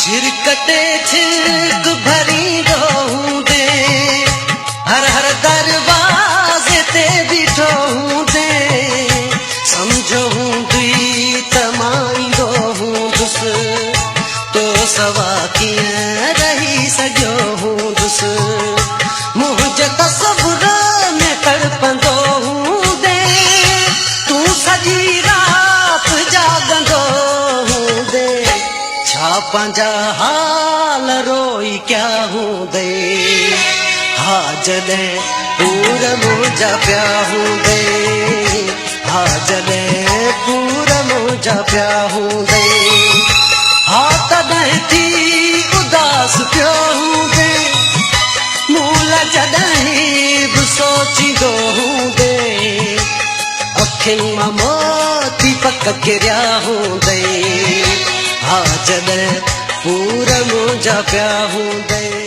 छिरकटे छिरक भरी दे हर हर दरवाजे ते बिठो दे समझो दुई तमाई दुस तो सवा किए रही सजो दुस मुझे तस्वुर में तड़पंदो दे तू सजी रात जागंदो दे छा पंजा हाल रोई क्या दे हा जॾे पूर मुझा प्या दे हा जॾे पूर मुझा प्या दे हा तॾहिं थी उदास पियो दे मूल जॾहिं बि सोचींदो दे अखियुनि मां मोती पक किरिया दे हा जॾहिं पूर मुझा प्या दे।